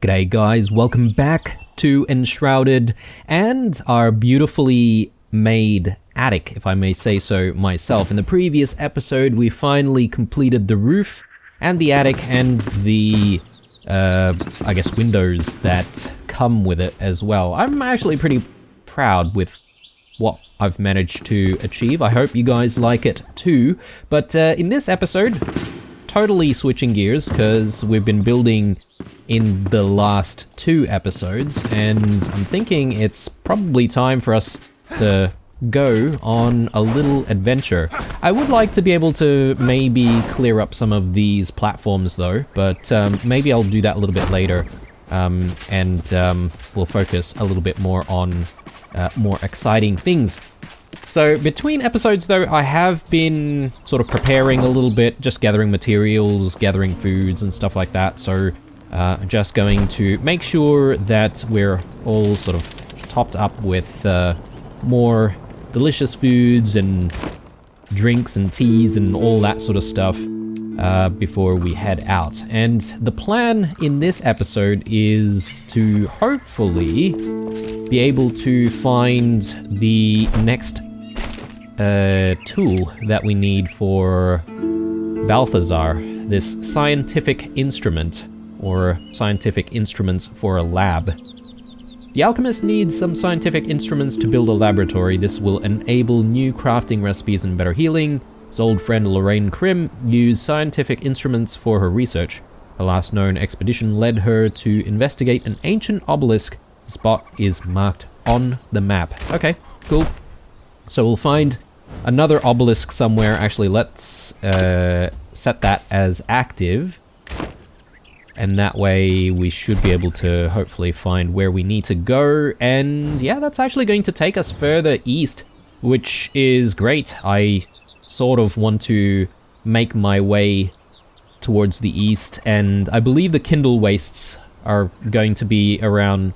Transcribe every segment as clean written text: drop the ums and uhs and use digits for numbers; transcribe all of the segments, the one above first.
G'day guys, welcome back to Enshrouded and our beautifully made attic, if I may say so myself. In the previous episode, we finally completed the roof and the attic and the, I guess, windows that come with it as well. I'm actually pretty proud with what I've managed to achieve. I hope you guys like it too. But in this episode, totally switching gears because we've been building in the last two episodes, and I'm thinking it's probably time for us to go on a little adventure. I would like to be able to maybe clear up some of these platforms though, but maybe I'll do that a little bit later, and we'll focus a little bit more on more exciting things. So between episodes though, I have been sort of preparing a little bit, just gathering materials, gathering foods and stuff like that, so just going to make sure that we're all sort of topped up with more delicious foods and drinks and teas and all that sort of stuff before we head out. And the plan in this episode is to hopefully be able to find the next tool that we need for Balthazar, this scientific instrument, or scientific instruments for a lab. The alchemist needs some scientific instruments to build a laboratory. This will enable new crafting recipes and better healing. His old friend Lorraine Krim used scientific instruments for her research. Her last known expedition led her to investigate an ancient obelisk. The spot is marked on the map. Okay, cool. So we'll find another obelisk somewhere. Actually, let's set that as active. And that way we should be able to hopefully find where we need to go. And yeah, that's actually going to take us further east, which is great. I sort of want to make my way towards the east, and I believe the Kindlewastes are going to be around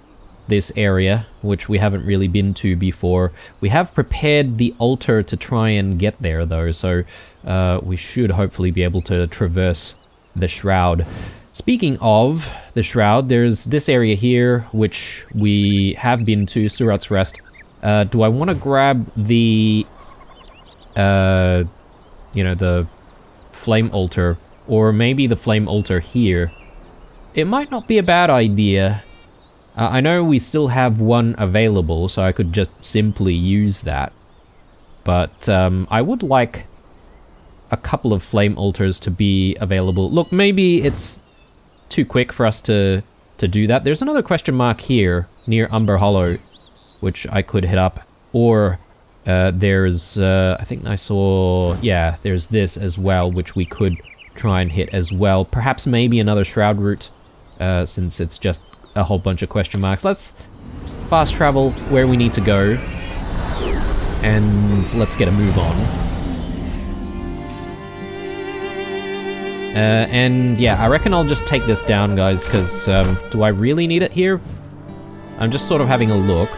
this area, which we haven't really been to before. We have prepared the altar to try and get there though, so we should hopefully be able to traverse the Shroud. Speaking of the Shroud, there's this area here, which we have been to, Surat's Rest. Do I want to grab the, you know, the flame altar, or maybe the flame altar here? It might not be a bad idea. I know we still have one available, so I could just simply use that. But I would like a couple of flame altars to be available. Look, maybe it's too quick for us to do that. There's another question mark here near Umber Hollow, which I could hit up. Or there's, I think I saw, yeah, there's this as well, which we could try and hit as well. Perhaps maybe another Shroud route, since it's just a whole bunch of question marks. Let's fast travel where we need to go, and let's get a move on. And yeah, I reckon I'll just take this down, guys, because do I really need it here? I'm just sort of having a look.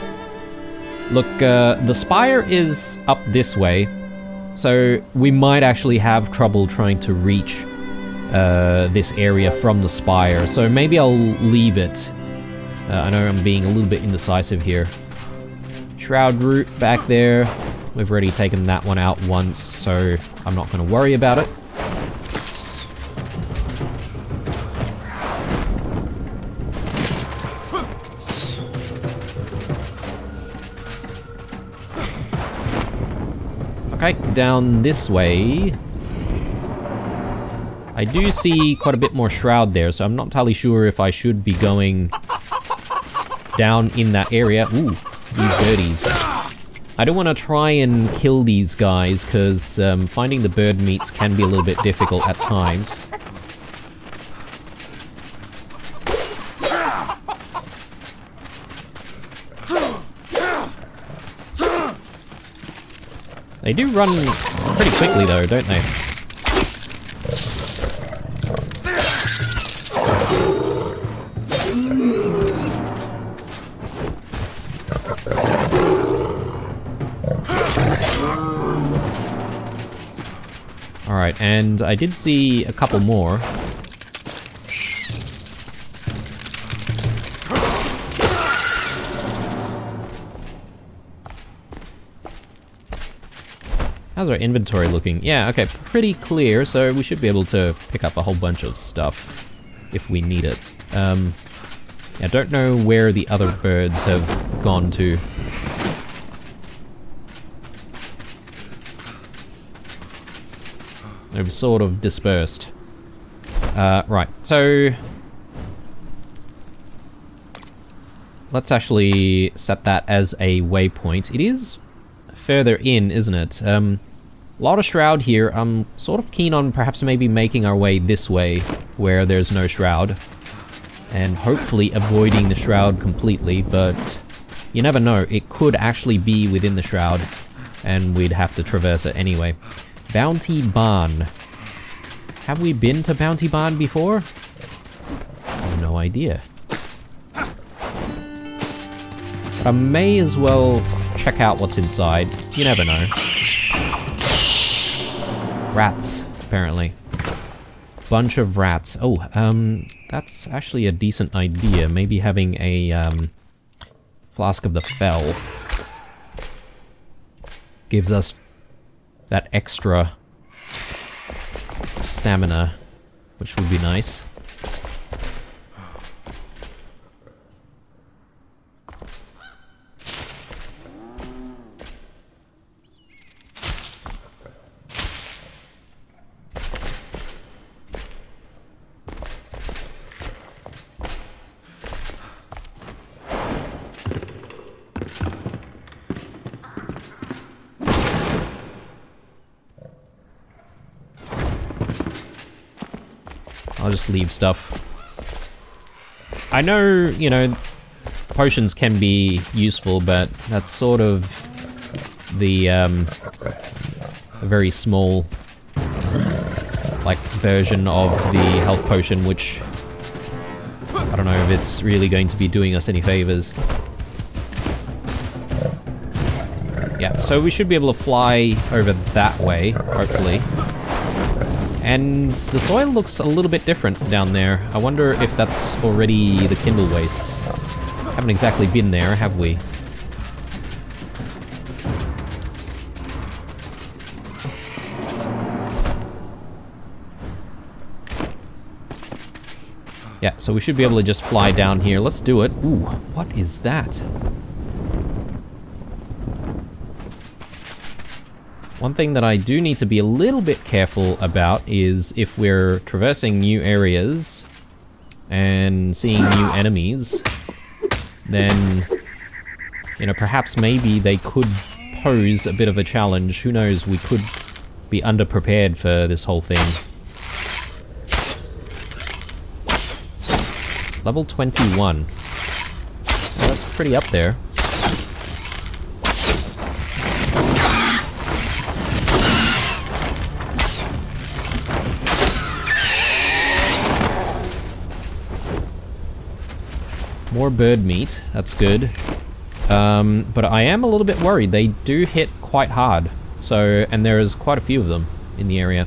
Look, the spire is up this way, so we might actually have trouble trying to reach this area from the spire, so maybe I'll leave it. I know I'm being a little bit indecisive here. Shroud route back there. We've already taken that one out once, so I'm not going to worry about it. Okay, down this way. I do see quite a bit more Shroud there, so I'm not entirely sure if I should be going down in that area. Ooh, these birdies. I don't want to try and kill these guys, because finding the bird meats can be a little bit difficult at times. They do run pretty quickly though, don't they? Alright, and I did see a couple more. How's our inventory looking? Yeah, okay, pretty clear, so we should be able to pick up a whole bunch of stuff if we need it. I don't know where the other birds have gone to. They've sort of dispersed. Right, so let's actually set that as a waypoint. It is further in, isn't it? A lot of shroud here. I'm sort of keen on perhaps maybe making our way this way where there's no shroud and hopefully avoiding the shroud completely, but you never know. It could actually be within the shroud and we'd have to traverse it anyway. Bounty Barn. Have we been to Bounty Barn before? I have no idea. But I may as well check out what's inside. You never know. Rats, apparently. Bunch of rats. Oh, that's actually a decent idea. Maybe having a flask of the fell gives us that extra stamina, which would be nice. I'll just leave stuff. I know, you know, potions can be useful, but that's sort of the, a very small, like, version of the health potion, which I don't know if it's really going to be doing us any favors. Yeah, so we should be able to fly over that way, hopefully. And the soil looks a little bit different down there. I wonder if that's already the Kindlewastes. Haven't exactly been there, have we? Yeah, so we should be able to just fly down here. Let's do it. Ooh, what is that? One thing that I do need to be a little bit careful about is if we're traversing new areas and seeing new enemies, then, you know, perhaps maybe they could pose a bit of a challenge. Who knows, we could be underprepared for this whole thing. Level 21. Well, that's pretty up there. More bird meat, that's good. But I am a little bit worried. They do hit quite hard. So, and there is quite a few of them in the area.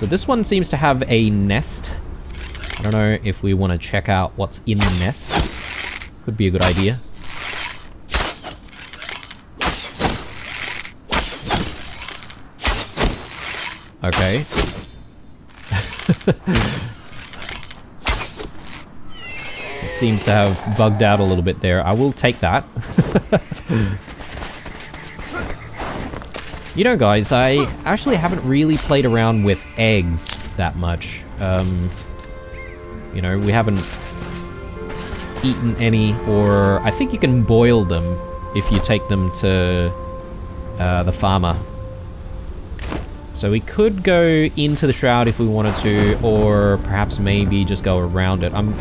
So this one seems to have a nest. I don't know if we want to check out what's in the nest. Could be a good idea. Okay. It seems to have bugged out a little bit there. I will take that. You know, guys, I actually haven't really played around with eggs that much. You know, we haven't eaten any, or I think you can boil them if you take them to the farmer. So we could go into the shroud if we wanted to, or perhaps maybe just go around it. I'm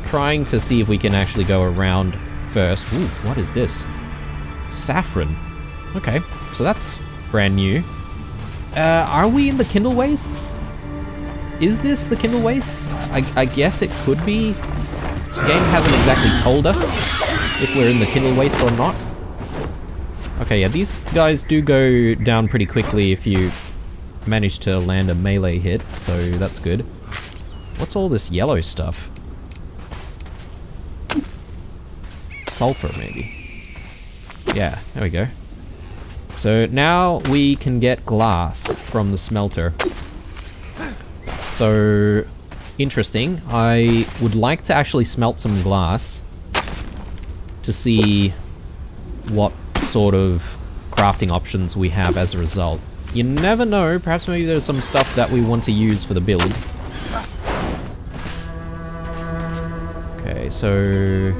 trying to see if we can actually go around first. Ooh, what is this? Saffron. Okay, so that's brand new. Are we in the Kindlewastes? Is this the Kindlewastes? I guess it could be. The game hasn't exactly told us if we're in the Kindlewaste or not. Okay, yeah, these guys do go down pretty quickly if you manage to land a melee hit, so that's good. What's all this yellow stuff? sulfur, maybe. Yeah, there we go. So now we can get glass from the smelter. So, interesting. I would like to actually smelt some glass to see what sort of crafting options we have as a result. You never know, perhaps maybe there's some stuff that we want to use for the build. Okay, so...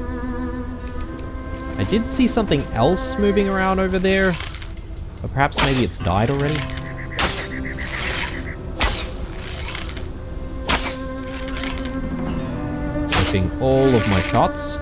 I did see something else moving around over there. Or perhaps maybe it's died already? Taking all of my shots.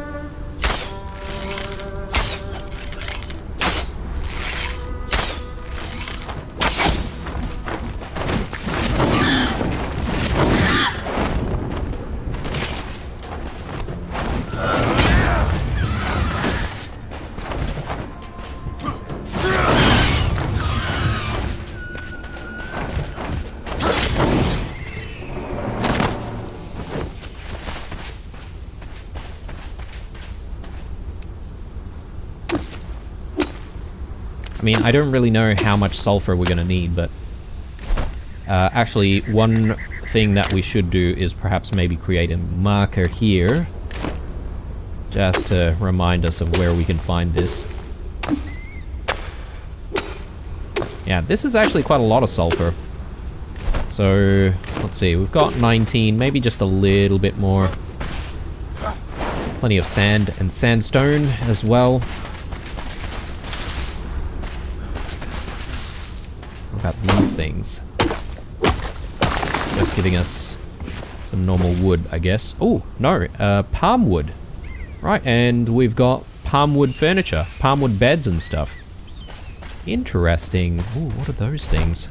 I mean, I don't really know how much sulfur we're gonna need, but actually one thing that we should do is perhaps maybe create a marker here just to remind us of where we can find this. Yeah, this is actually quite a lot of sulfur. So, let's see, we've got 19, maybe just a little bit more. Plenty of sand and sandstone as well. About these things. Just giving us some normal wood, I guess. Oh, no, palm wood. Right, and we've got palm wood furniture, palm wood beds and stuff. Interesting. Ooh, what are those things?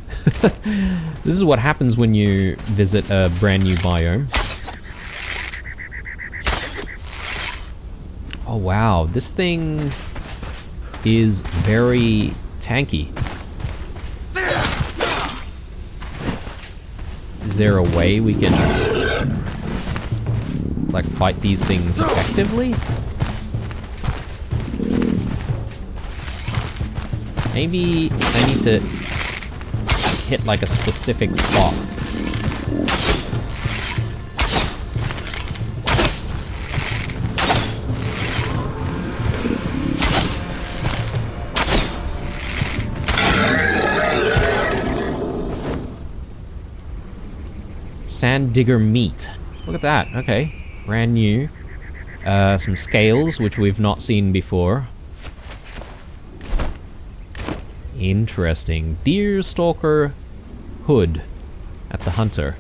This is what happens when you visit a brand new biome. Oh wow, this thing is very tanky. Is there a way we can, like, fight these things effectively? Maybe I need to hit, like, a specific spot. Sand digger meat. Look at that. Okay. Brand new. Some scales, which we've not seen before. Interesting. Deer stalker hood at the hunter.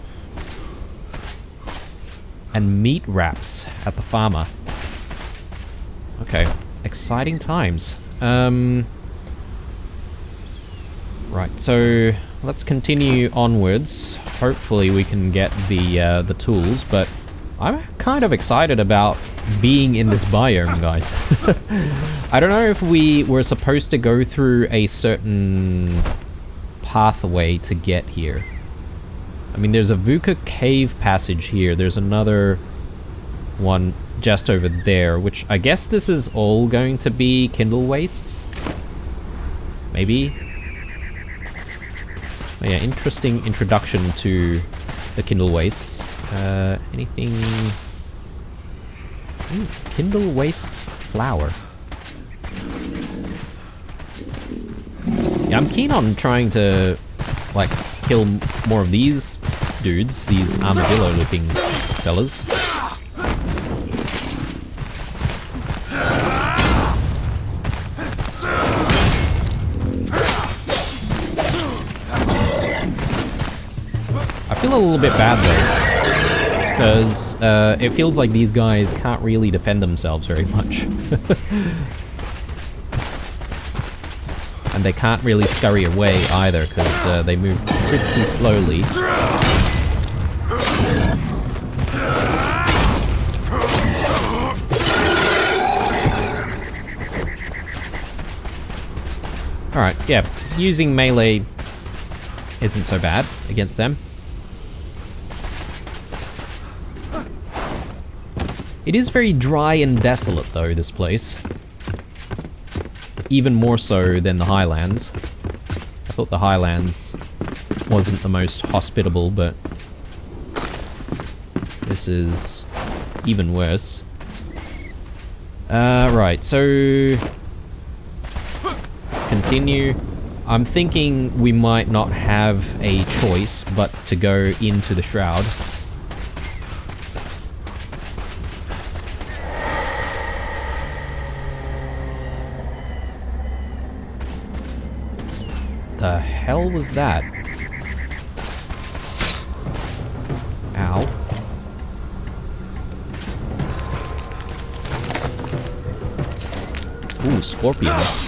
And meat wraps at the farmer. Okay. Exciting times. Right, so let's continue onwards. Hopefully we can get the tools, but I'm kind of excited about being in this biome, guys. I don't know if we were supposed to go through a certain pathway to get here. I mean, there's a Vuka cave passage here. There's another one just over there, which I guess this is all going to be Kindlewastes. Maybe. Oh yeah, interesting introduction to the Kindlewastes. Anything... Ooh, Kindlewastes flower. Yeah, I'm keen on trying to, like, kill more of these dudes, these armadillo-looking fellas. I feel a little bit bad though, because it feels like these guys can't really defend themselves very much. And they can't really scurry away either, because they move pretty slowly. Alright, yeah, using melee isn't so bad against them. It is very dry and desolate though, this place. even more so than the Highlands. I thought the Highlands wasn't the most hospitable, but this is even worse. Right, so let's continue. I'm thinking we might not have a choice but to go into the Shroud. The hell was that? Ow. Ooh, scorpions.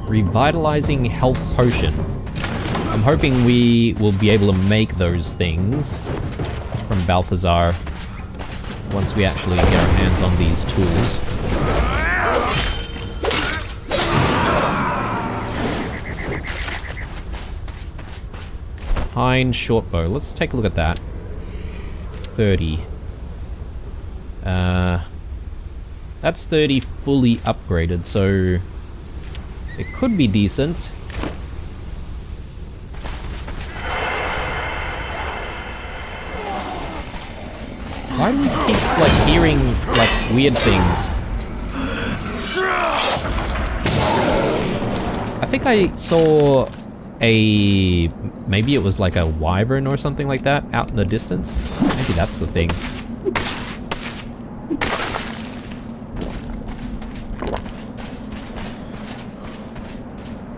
Revitalizing health potion. I'm hoping we will be able to make those things from Balthazar once we actually get our hands on these tools. Pine shortbow. Let's take a look at that. 30. That's 30 fully upgraded, so it could be decent. Why do we keep, like, hearing, like, weird things? I think I saw a... maybe it was like a wyvern or something like that out in the distance. Maybe that's the thing.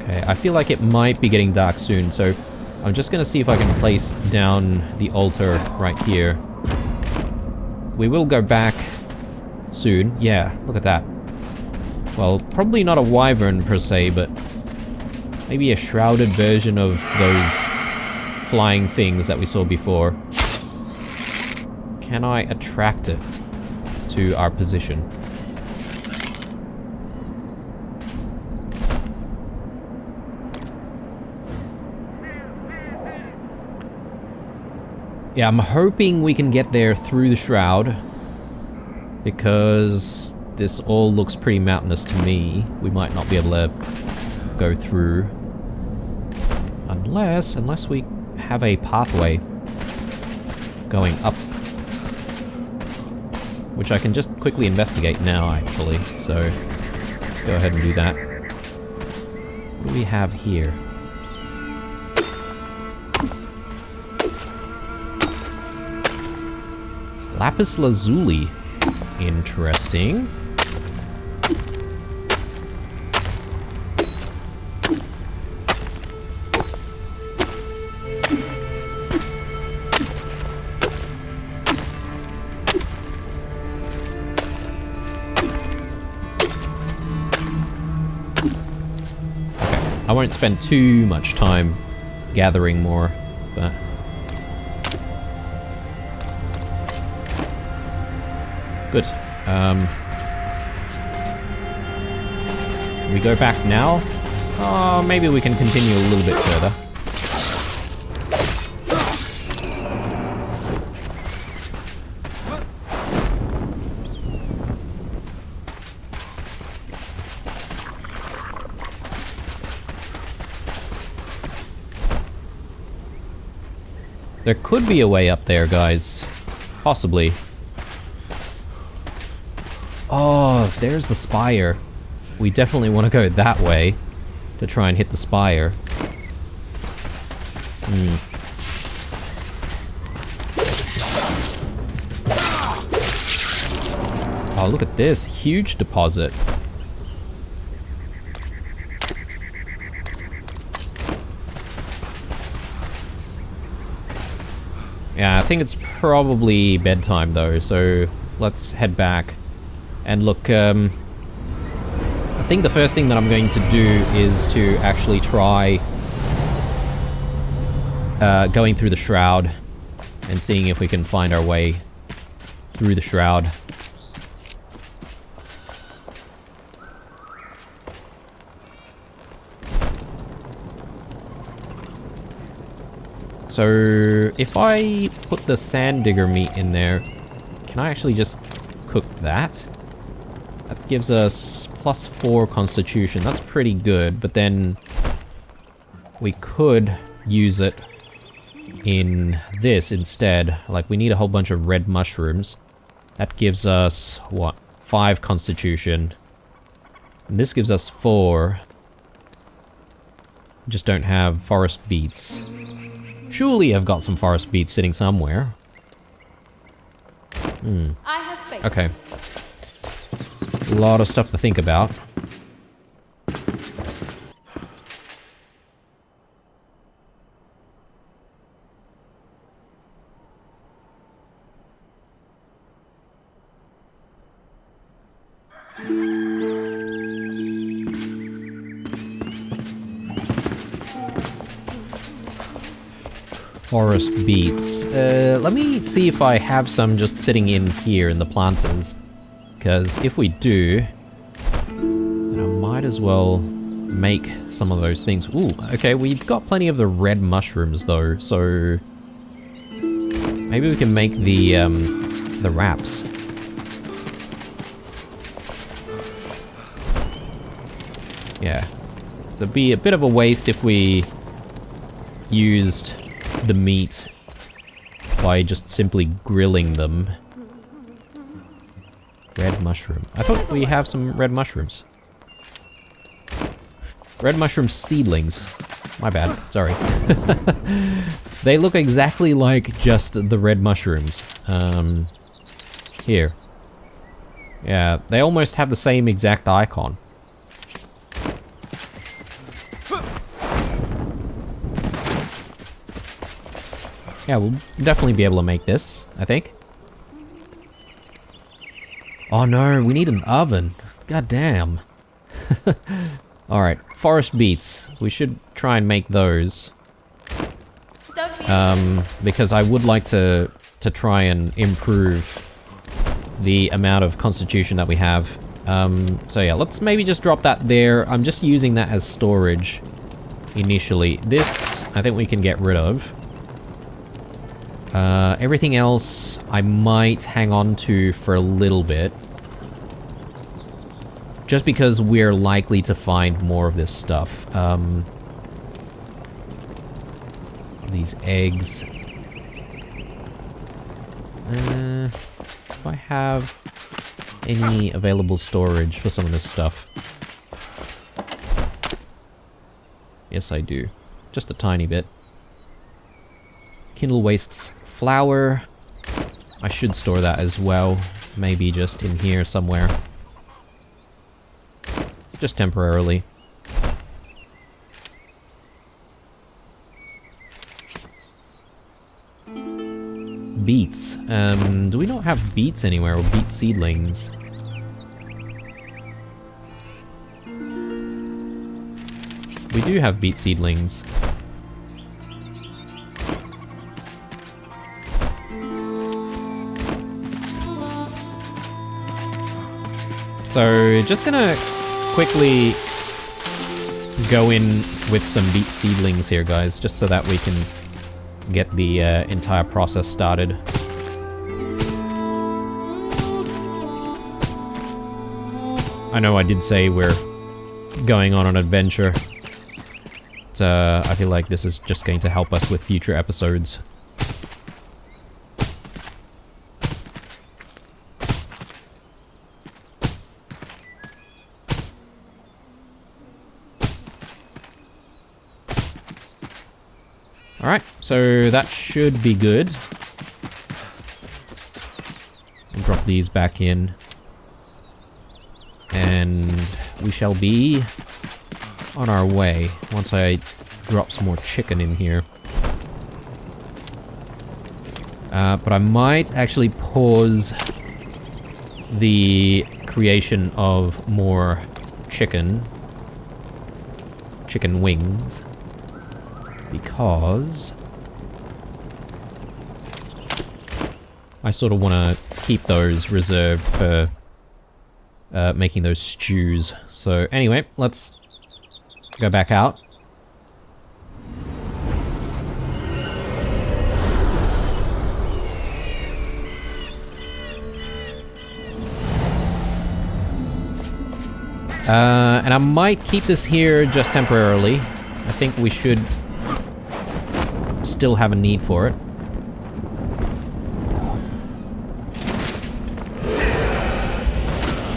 Okay, I feel like it might be getting dark soon, so I'm just gonna see if I can place down the altar right here. We will go back soon. Yeah, look at that. Well, probably not a wyvern per se, but maybe a shrouded version of those flying things that we saw before. Can I attract it to our position? Yeah, I'm hoping we can get there through the Shroud, because this all looks pretty mountainous to me. We might not be able to go through. Unless we have a pathway going up. Which I can just quickly investigate now, actually, so go ahead and do that. What do we have here? Lapis lazuli. Interesting. I won't spend too much time gathering more, but... Good. We go back now? Oh, maybe we can continue a little bit further. There could be a way up there, guys. Possibly. Oh, there's the spire. We definitely want to go that way to try and hit the spire. Oh, look at this. Huge deposit. Yeah, I think it's probably bedtime though, so let's head back. And look, I think the first thing that I'm going to do is to actually try going through the Shroud and seeing if we can find our way through the Shroud. So if I put the sand digger meat in there, can I actually just cook that? That gives us +4 constitution. That's pretty good, but then we could use it in this instead. Like, we need a whole bunch of red mushrooms. That gives us, what, 5 constitution. And this gives us 4. Just don't have forest beets. Surely I've got some forest beets sitting somewhere. I have faith. Okay. A lot of stuff to think about. Forest beets. Let me see if I have some just sitting in here in the planters. Because if we do, then I might as well make some of those things. Ooh, okay, we've got plenty of the red mushrooms though, so maybe we can make the wraps. Yeah, it'd be a bit of a waste if we used the meat by just simply grilling them. Red mushroom. I thought we have some red mushrooms. Red mushroom seedlings. My bad, sorry. They look exactly like just the red mushrooms. Here. Yeah, they almost have the same exact icon. Yeah, we'll definitely be able to make this, I think. Oh no, we need an oven. God damn. Alright, forest beets. We should try and make those. Because I would like to try and improve the amount of constitution that we have. So yeah, let's maybe just drop that there. I'm just using that as storage initially. This, I think we can get rid of. Everything else I might hang on to for a little bit. Just because we're likely to find more of this stuff. These eggs. Do I have any available storage for some of this stuff? Yes, I do. Just a tiny bit. Kindlewastes flour. I should store that as well. Maybe just in here somewhere. Just temporarily. Beets. Do we not have beets anywhere, or beet seedlings? We do have beet seedlings. So, just gonna quickly go in with some beet seedlings here, guys, just so that we can get the entire process started. I know I did say we're going on an adventure, but I feel like this is just going to help us with future episodes. Alright, so that should be good. I'll drop these back in. And we shall be on our way once I drop some more chicken in here. But I might actually pause the creation of more chicken wings. Because I sort of want to keep those reserved for making those stews. So anyway, let's go back out. And I might keep this here just temporarily. I think we should still have a need for it.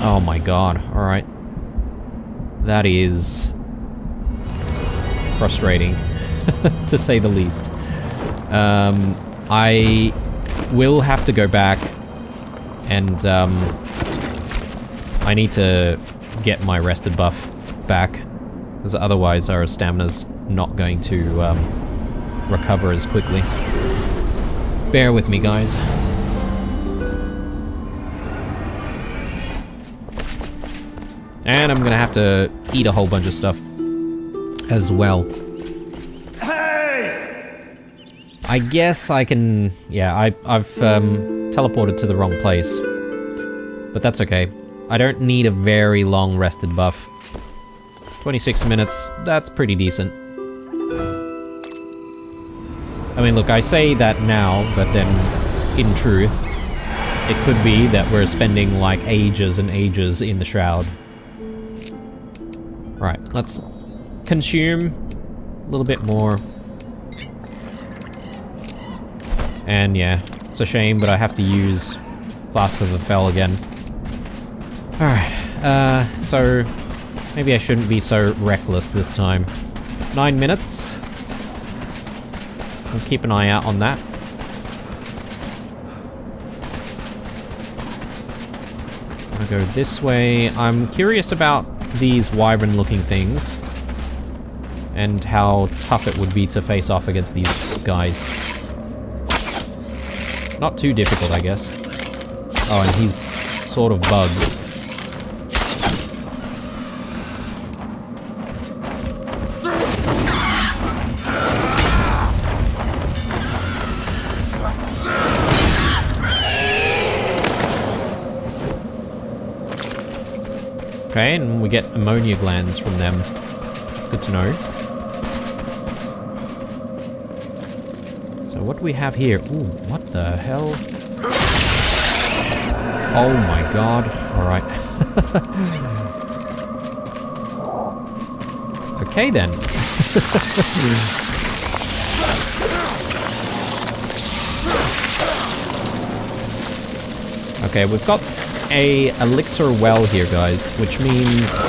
Oh my god, alright. That is frustrating, to say the least. I will have to go back and I need to get my rested buff back, because otherwise our stamina's not going to recover as quickly. Bear with me, guys. And I'm gonna have to eat a whole bunch of stuff as well. Hey! I guess I can... yeah, I've teleported to the wrong place. But that's okay. I don't need a very long rested buff. 26 minutes, that's pretty decent. I mean, look, I say that now, but then, in truth, it could be that we're spending, like, ages and ages in the Shroud. Right, let's consume a little bit more. And yeah, it's a shame, but I have to use Flask of the Fell again. Alright, so maybe I shouldn't be so reckless this time. 9 minutes. I'll keep an eye out on that. I'm gonna go this way. I'm curious about these wyvern looking things and how tough it would be to face off against these guys. Not too difficult, I guess. Oh, and he's sort of bugged. Okay, and we get ammonia glands from them. Good to know. So what do we have here? Ooh, what the hell? Oh my god. Alright. Okay then. Okay, we've got a elixir well here, guys, which means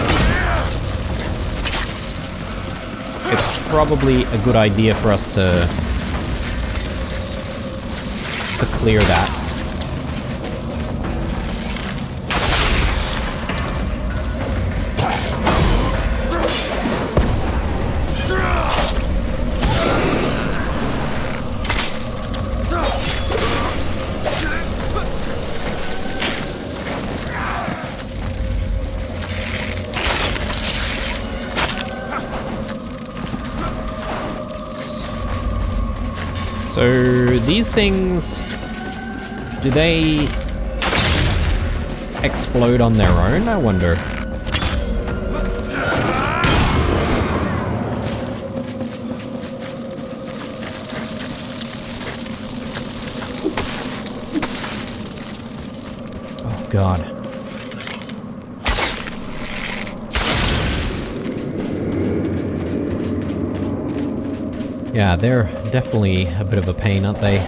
it's probably a good idea for us to clear that. So these things, do they explode on their own, I wonder? Oh god. Yeah, they're definitely a bit of a pain, aren't they?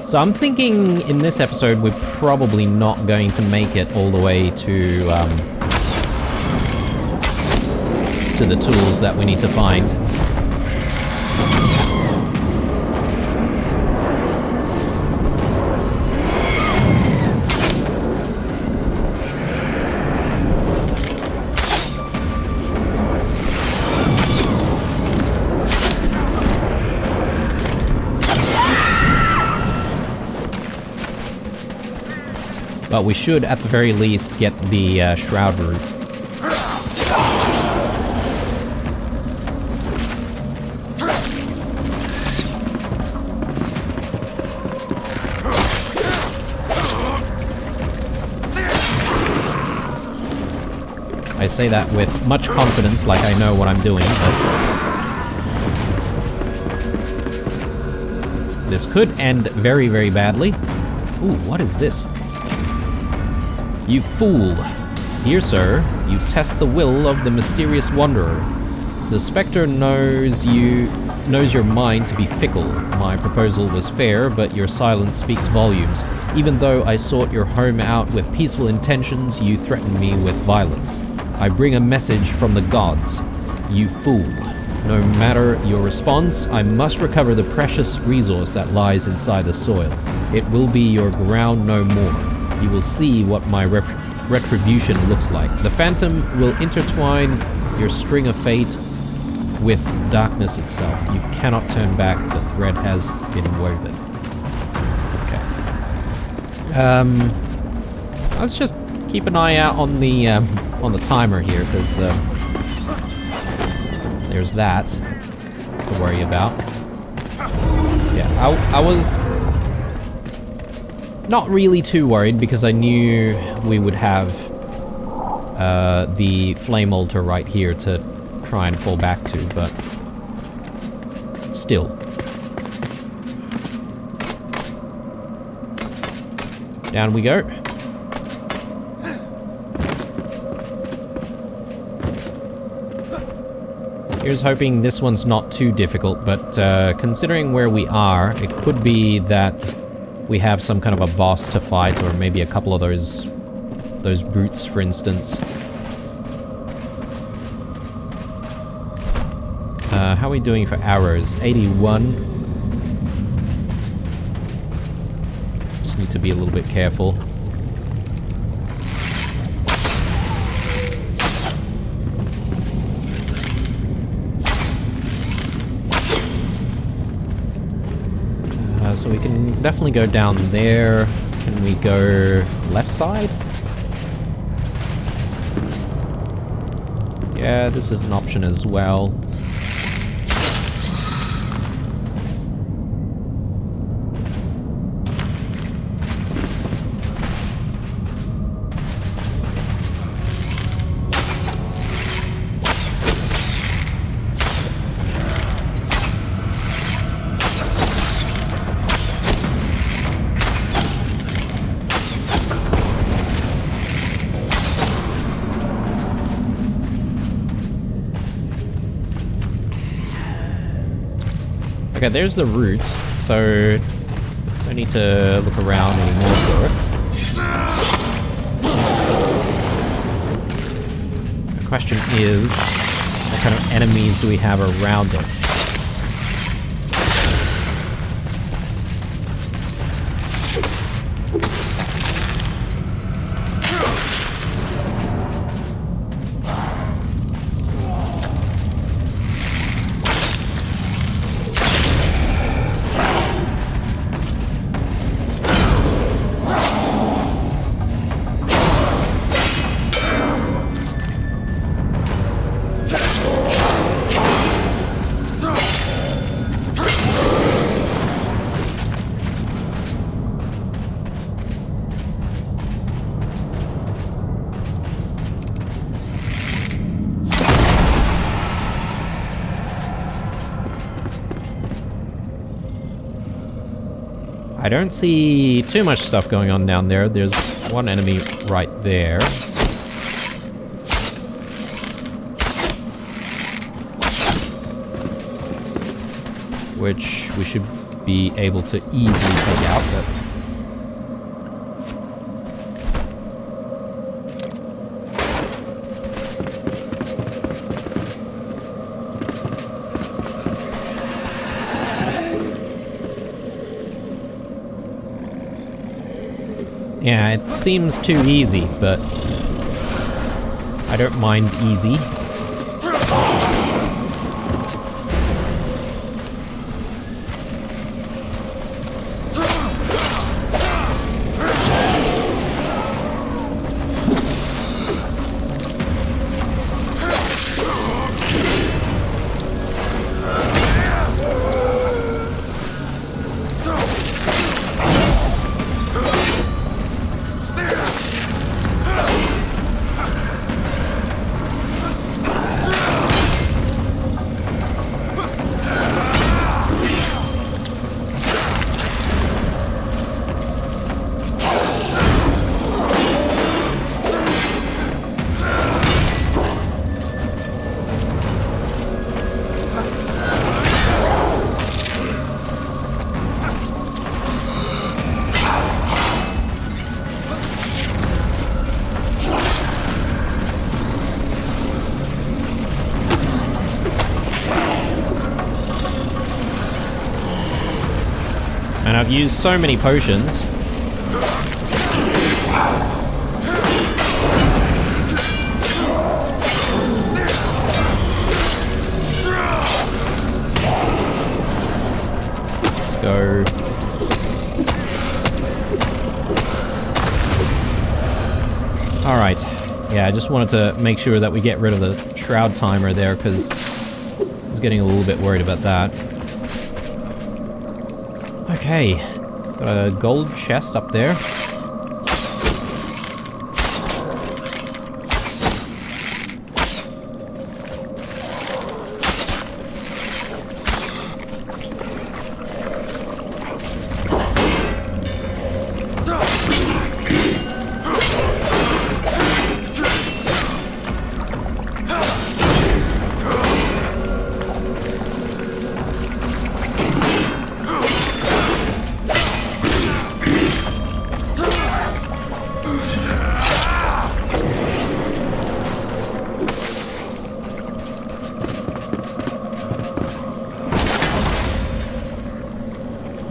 So I'm thinking in this episode we're probably not going to make it all the way to the tools that we need to find. But we should, at the very least, get the Shroud root. I say that with much confidence, like I know what I'm doing, but this could end very, very badly. Ooh, what is this? You fool! Here, sir, you test the will of the mysterious wanderer. The spectre knows your mind to be fickle. My proposal was fair, but your silence speaks volumes. Even though I sought your home out with peaceful intentions, you threaten me with violence. I bring a message from the gods. You fool. No matter your response, I must recover the precious resource that lies inside the soil. It will be your ground no more. You will see what my retribution looks like. The phantom will intertwine your string of fate with darkness itself. You cannot turn back. The thread has been woven. Okay. Let's just keep an eye out on the timer here, because there's that to worry about. Yeah, I was not really too worried because I knew we would have the flame altar right here to try and fall back to, but still. Down we go. Here's hoping this one's not too difficult, but considering where we are, it could be that we have some kind of a boss to fight, or maybe a couple of those brutes, for instance. How are we doing for arrows? 81. Just need to be a little bit careful. So we can definitely go down there. Can we go left side? Yeah, this is an option as well. Okay, there's the route, so don't need to look around anymore for it. The question is, what kind of enemies do we have around it? I don't see too much stuff going on down there. There's one enemy right there. Which we should be able to easily take out, but... yeah, it seems too easy, but I don't mind easy. I've used so many potions. Let's go. Alright. Yeah, I just wanted to make sure that we get rid of the shroud timer there, because I was getting a little bit worried about that. Okay. Got a gold chest up there.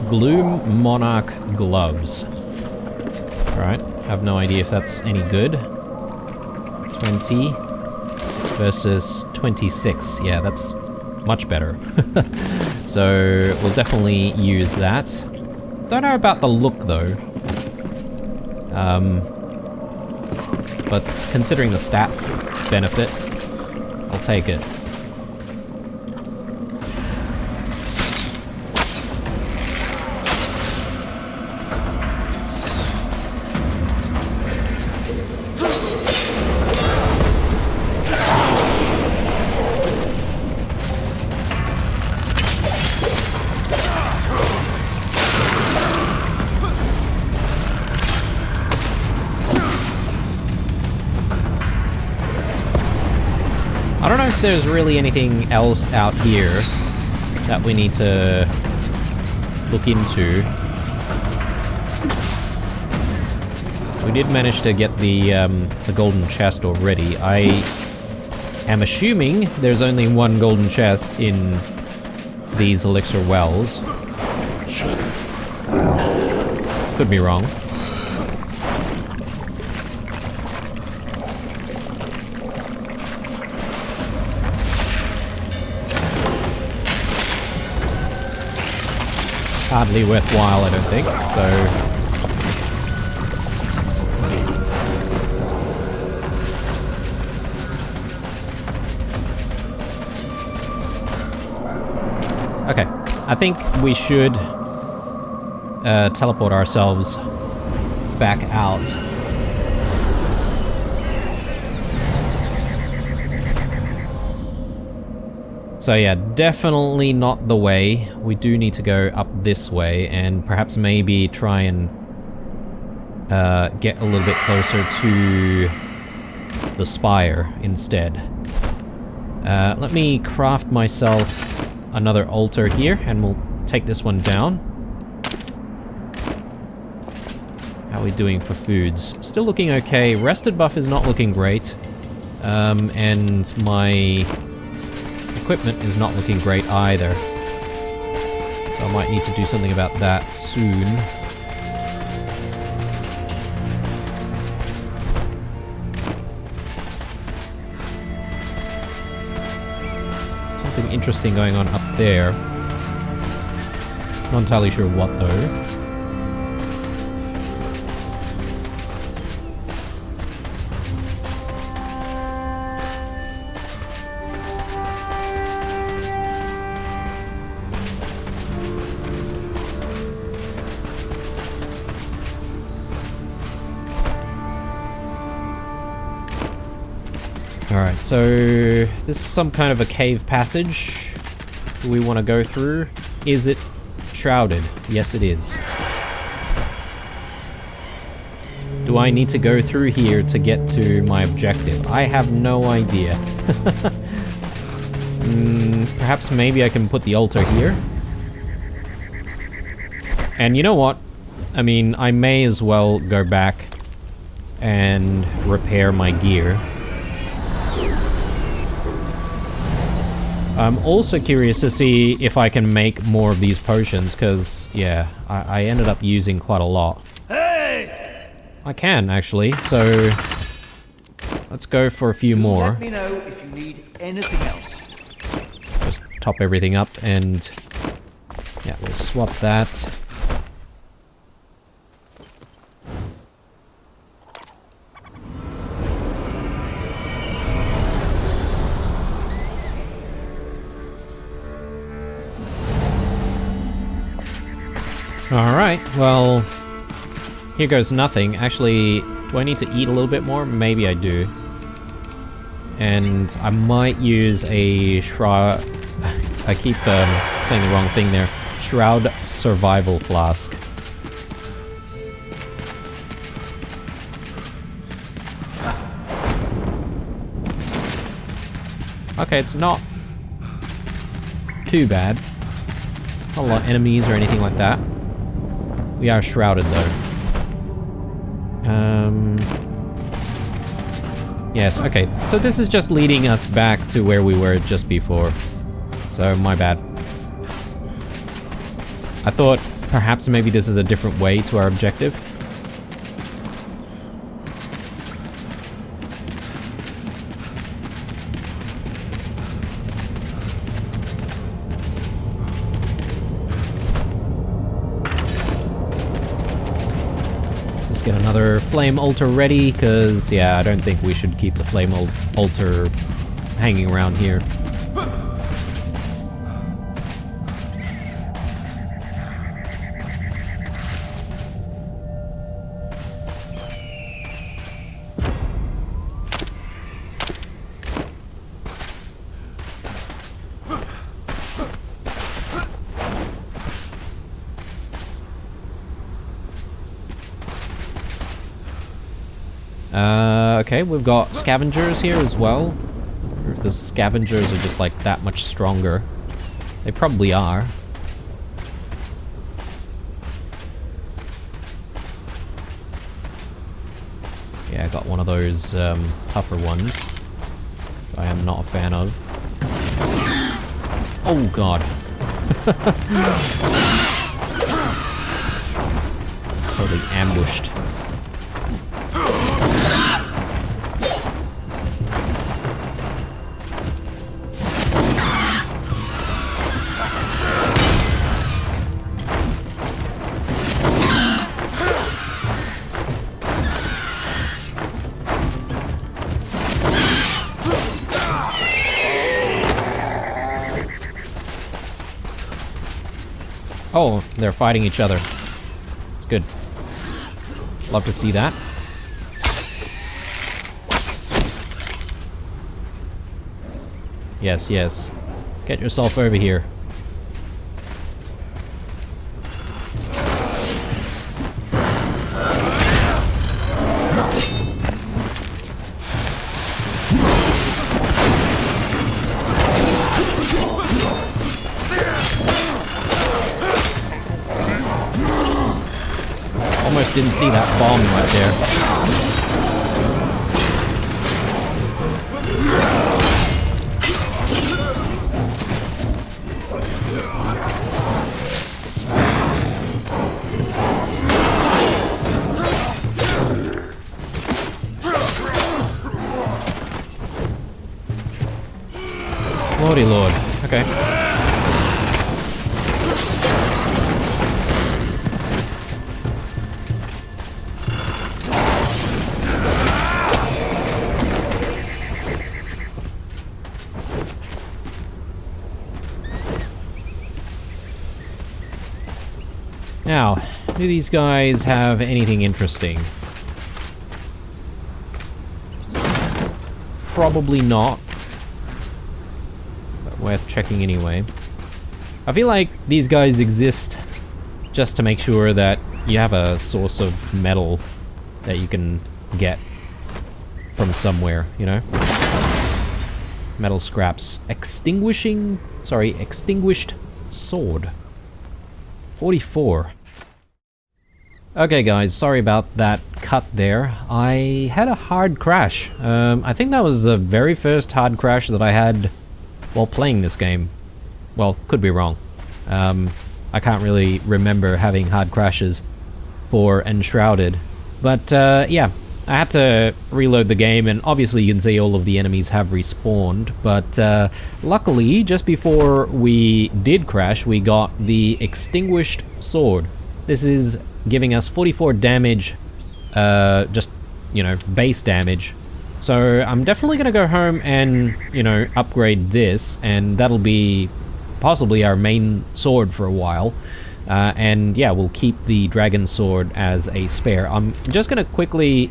Gloom Monarch gloves. Alright, have no idea if that's any good. 20 versus 26. Yeah, that's much better. So we'll definitely use that. Don't know about the look though. But considering the stat benefit, I'll take it. I don't know if there's really anything else out here that we need to look into. We did manage to get the golden chest already. I am assuming there's only one golden chest in these elixir wells. Could be wrong. Hardly worthwhile, I don't think, so... Okay, I think we should teleport ourselves back out. So yeah, definitely not the way. We do need to go up this way and perhaps maybe try and get a little bit closer to the spire instead. Let me craft myself another altar here and we'll take this one down. How are we doing for foods? Still looking okay. Rested buff is not looking great. And my equipment is not looking great either. So I might need to do something about that soon. Something interesting going on up there. Not entirely sure what though. Alright, so this is some kind of a cave passage we want to go through. Is it shrouded? Yes, it is. Do I need to go through here to get to my objective? I have no idea. Perhaps maybe I can put the altar here. And you know what? I mean, I may as well go back and repair my gear. I'm also curious to see if I can make more of these potions, because, yeah, I ended up using quite a lot. Hey! I can, actually, so let's go for a few more. Let me know if you need anything else. Just top everything up, and yeah, we'll swap that. Alright, well, here goes nothing. Actually, do I need to eat a little bit more? Maybe I do. And I might use a shroud... I keep saying the wrong thing there. Shroud survival flask. Okay, it's not too bad. Not a lot of enemies or anything like that. We are shrouded though. Yes, okay. So this is just leading us back to where we were just before. So, my bad. I thought perhaps maybe this is a different way to our objective. Get another flame altar ready, because yeah, I don't think we should keep the flame altar hanging around here. Okay, we've got scavengers here as well. Or if the scavengers are just like that much stronger. They probably are. Yeah, I got one of those tougher ones. I am not a fan of. Oh god. Totally ambushed. Oh, they're fighting each other. It's good. Love to see that. Yes, yes. Get yourself over here. Almost didn't see that bomb right there. Lordy lord. Okay. Now, do these guys have anything interesting? Probably not. But worth checking anyway. I feel like these guys exist just to make sure that you have a source of metal that you can get from somewhere, you know? Metal scraps. Extinguished sword. 44. Okay guys, sorry about that cut there. I had a hard crash. I think that was the very first hard crash that I had while playing this game. Well, could be wrong. I can't really remember having hard crashes for Enshrouded. But yeah, I had to reload the game, and obviously you can see all of the enemies have respawned, but luckily, just before we did crash, we got the Extinguished Sword. This is giving us 44 damage, just, you know, base damage. So I'm definitely going to go home and, you know, upgrade this, and that'll be possibly our main sword for a while. And yeah, we'll keep the Dragon Sword as a spare. I'm just going to quickly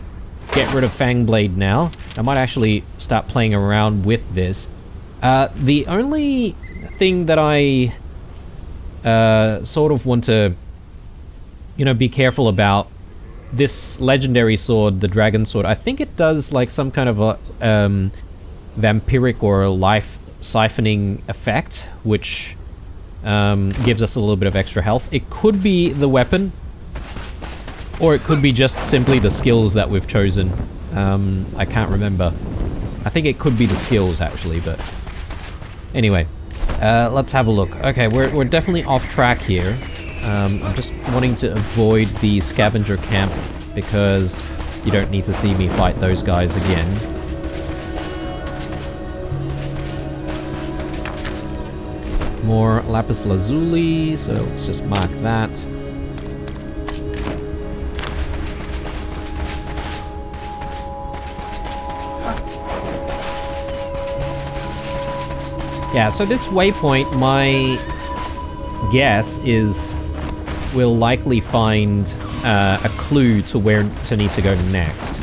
get rid of Fangblade now. I might actually start playing around with this. The only thing that I sort of want to, you know, be careful about this legendary sword, the Dragon Sword, I think it does like some kind of a vampiric or life siphoning effect, which gives us a little bit of extra health. It could be the weapon, or it could be just simply the skills that we've chosen. I can't remember. I think it could be the skills actually, but anyway, let's have a look. Okay, we're definitely off track here. I'm just wanting to avoid the scavenger camp because you don't need to see me fight those guys again. More lapis lazuli, so let's just mark that. Yeah, so this waypoint, my guess is we'll likely find a clue to where to need to go next.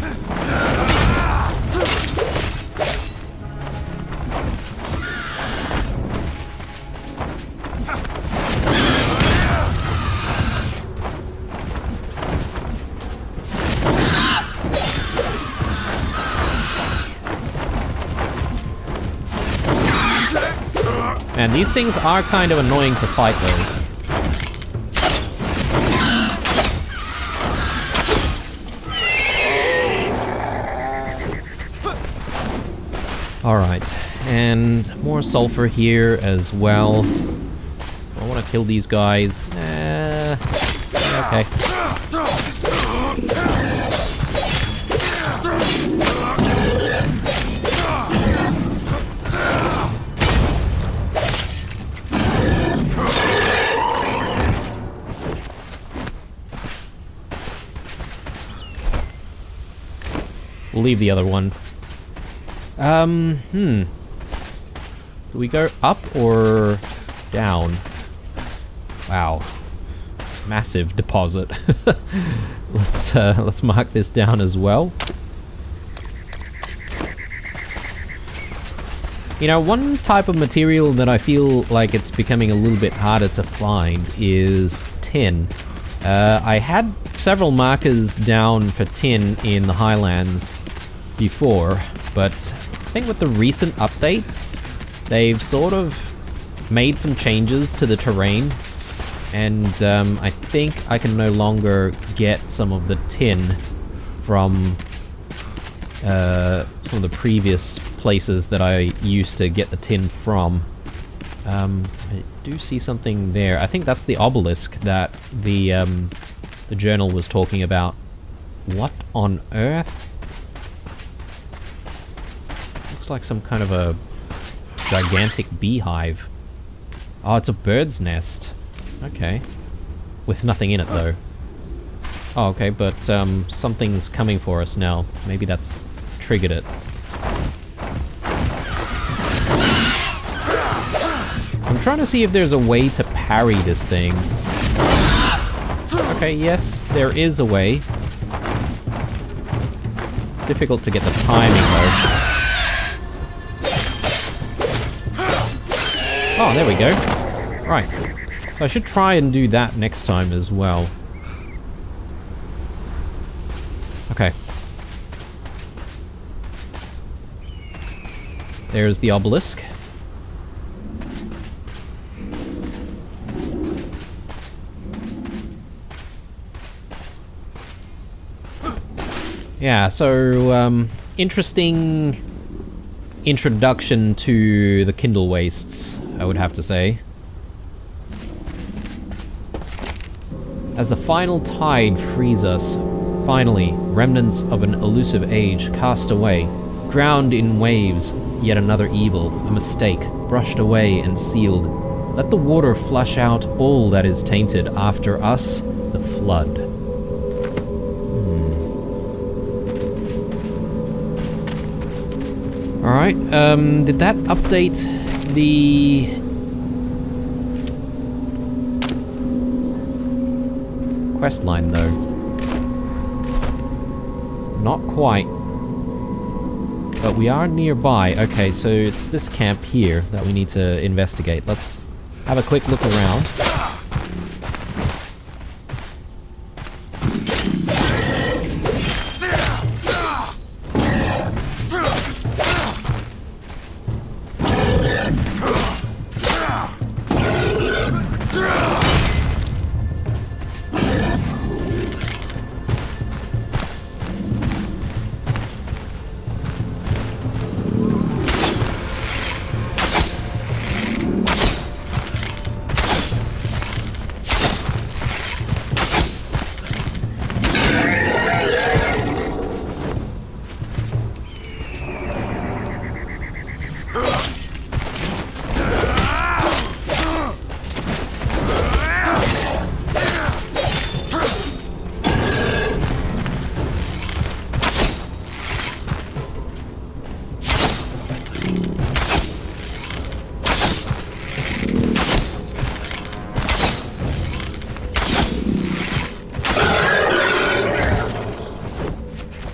And these things are kind of annoying to fight though. Alright, and more sulfur here as well. I want to kill these guys. Okay. We'll leave the other one. Do we go up or down? Wow. Massive deposit. Let's mark this down as well. You know, one type of material that I feel like it's becoming a little bit harder to find is tin. I had several markers down for tin in the Highlands before, but I think with the recent updates, they've sort of made some changes to the terrain, and I think I can no longer get some of the tin from some of the previous places that I used to get the tin from. I do see something there. I think that's the obelisk that the journal was talking about. What on earth? Looks like some kind of a gigantic beehive. Oh, it's a bird's nest. Okay. With nothing in it, though. Oh, okay, but something's coming for us now. Maybe that's triggered it. I'm trying to see if there's a way to parry this thing. Okay, yes, there is a way. Difficult to get the timing, though. Oh, there we go. Right. So I should try and do that next time as well. Okay. There's the obelisk. Yeah, so, interesting introduction to the Kindlewastes, I would have to say. As the final tide frees us, finally, remnants of an elusive age cast away, drowned in waves, yet another evil, a mistake, brushed away and sealed. Let the water flush out all that is tainted, after us, the flood. Alright, did that update the... quest line, though? Not quite. But we are nearby. Okay, so it's this camp here that we need to investigate. Let's have a quick look around.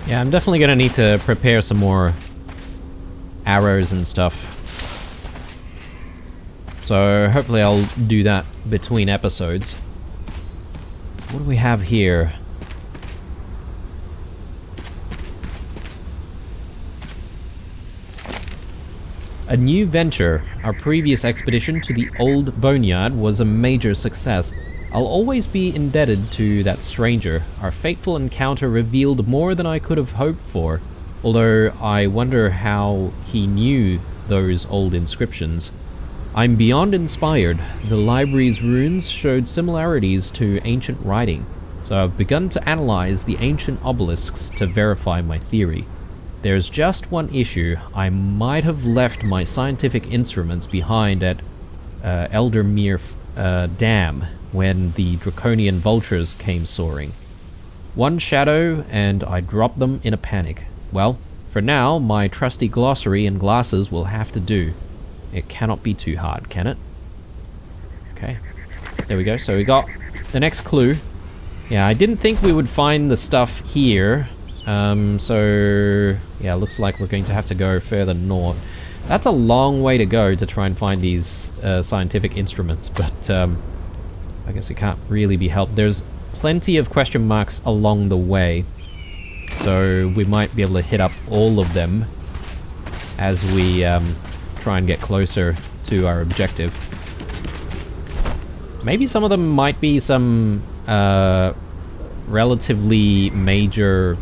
Yeah, I'm definitely gonna need to prepare some more arrows and stuff. So hopefully I'll do that between episodes. What do we have here? A new venture. Our previous expedition to the old boneyard was a major success. I'll always be indebted to that stranger. Our fateful encounter revealed more than I could have hoped for, although I wonder how he knew those old inscriptions. I'm beyond inspired. The library's runes showed similarities to ancient writing, so I've begun to analyze the ancient obelisks to verify my theory. There's just one issue. I might have left my scientific instruments behind at Eldermere Dam when the draconian vultures came soaring. One shadow, and I dropped them in a panic. Well, for now, my trusty glossary and glasses will have to do. It cannot be too hard, can it? Okay, there we go. So we got the next clue. Yeah, I didn't think we would find the stuff here. So yeah, looks like we're going to have to go further north. That's a long way to go to try and find these scientific instruments, but I guess it can't really be helped. There's plenty of question marks along the way, so we might be able to hit up all of them as we try and get closer to our objective. Maybe some of them might be some relatively major,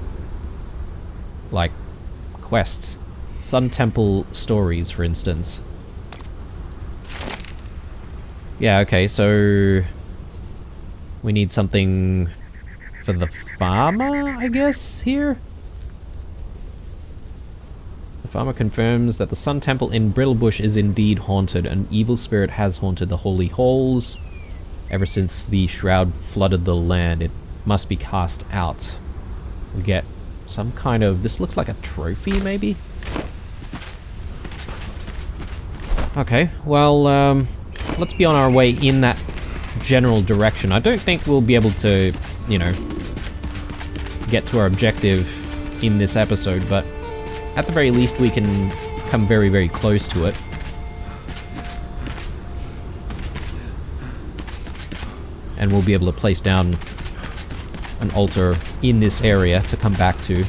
like, quests. Sun Temple stories, for instance. Yeah, okay, so we need something for the farmer, I guess, here? The farmer confirms that the Sun Temple in Brittlebush is indeed haunted. An evil spirit has haunted the holy halls ever since the shroud flooded the land. It must be cast out. We get some kind of... this looks like a trophy, maybe? Okay, well, let's be on our way in that general direction. I don't think we'll be able to, you know, get to our objective in this episode, but at the very least we can come very, very close to it. And we'll be able to place down an altar in this area to come back to.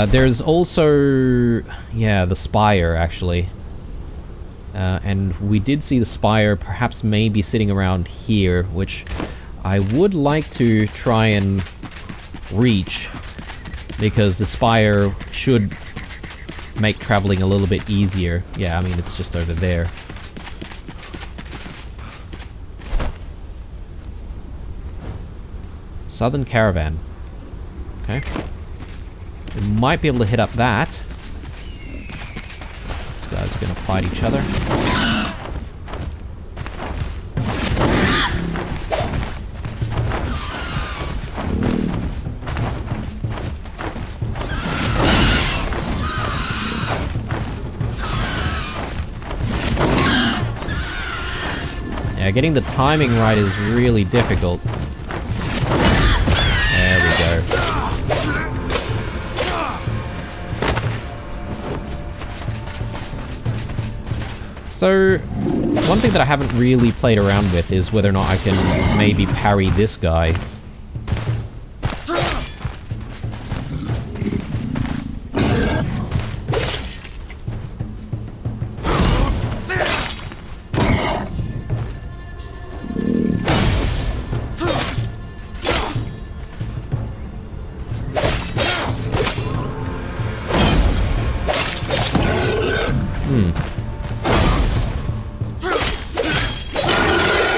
There's also, yeah, the spire, actually. And we did see the spire perhaps maybe sitting around here, which I would like to try and reach, because the spire should make traveling a little bit easier. Yeah, I mean, it's just over there. Southern Caravan. Okay. We might be able to hit up that. These guys are gonna fight each other. Yeah, getting the timing right is really difficult. There we go. So, one thing that I haven't really played around with is whether or not I can maybe parry this guy.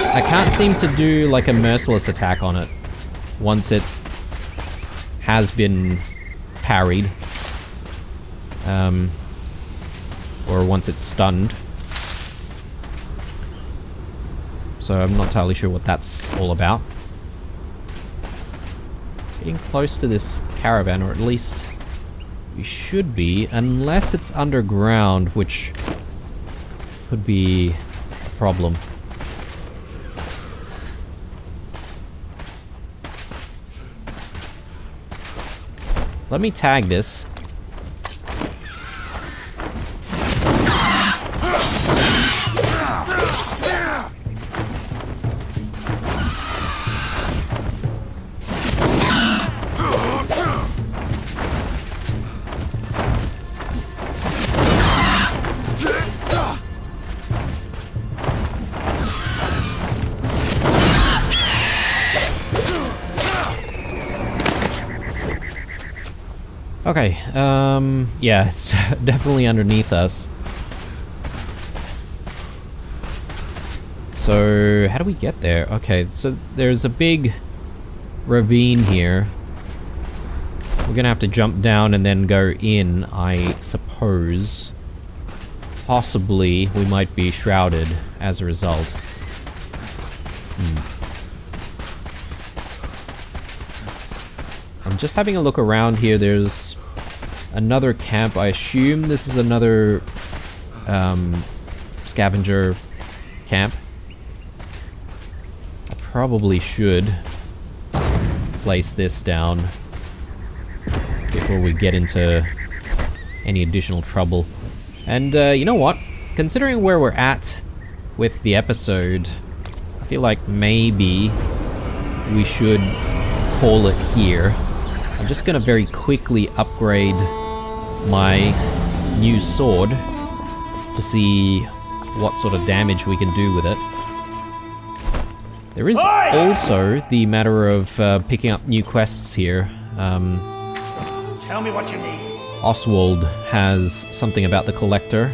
I can't seem to do like a merciless attack on it once it has been parried. Or once it's stunned. So I'm not entirely sure what that's all about. Getting close to this caravan, or at least we should be, unless it's underground, which could be a problem. Let me tag this. Okay, yeah, it's definitely underneath us. So, how do we get there? Okay, so there's a big ravine here. We're gonna have to jump down and then go in, I suppose. Possibly, we might be shrouded as a result. I'm just having a look around here. There's another camp. I assume this is another scavenger camp. I probably should place this down before we get into any additional trouble. And you know what? Considering where we're at with the episode, I feel like maybe we should call it here. I'm just gonna very quickly upgrade my new sword to see what sort of damage we can do with it. There is also the matter of picking up new quests here. Tell me what you need. Oswald has something about the Collector.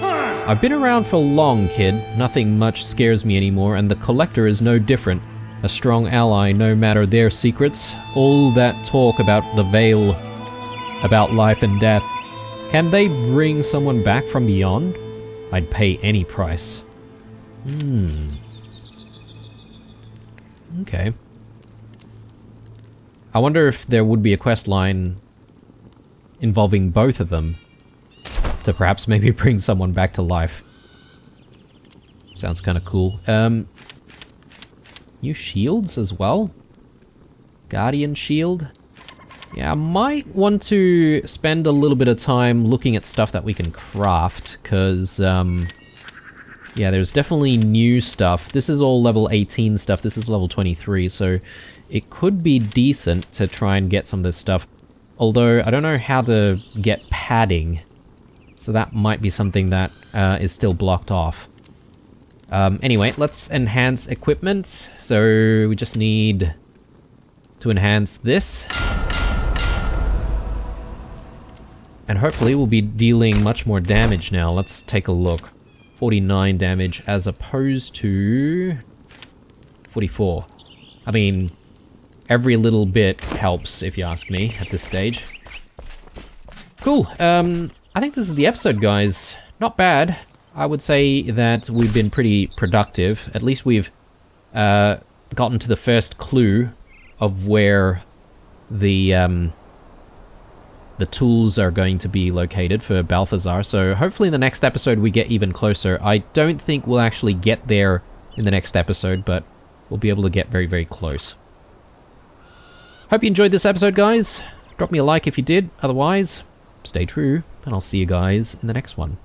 I've been around for long, kid. Nothing much scares me anymore, and the Collector is no different. A strong ally, no matter their secrets. All that talk about the Vale, about life and death. Can they bring someone back from beyond? I'd pay any price. Okay. I wonder if there would be a quest line involving both of them to perhaps maybe bring someone back to life. Sounds kind of cool. New shields as well? Guardian shield? Yeah, I might want to spend a little bit of time looking at stuff that we can craft, because, yeah, there's definitely new stuff. This is all level 18 stuff, this is level 23, so it could be decent to try and get some of this stuff. Although, I don't know how to get padding, so that might be something that is still blocked off. Anyway, let's enhance equipment. So we just need to enhance this. And And hopefully we'll be dealing much more damage now. Let's take a look. 49 damage as opposed to 44. I mean, every little bit helps, if you ask me, at this stage. Cool. I think this is the episode, guys. Not bad. I would say that we've been pretty productive. At least we've gotten to the first clue of where the tools are going to be located for Balthazar. So hopefully in the next episode we get even closer. I don't think we'll actually get there in the next episode, but we'll be able to get very, very close. Hope you enjoyed this episode, guys. Drop me a like if you did. Otherwise, stay true, and I'll see you guys in the next one.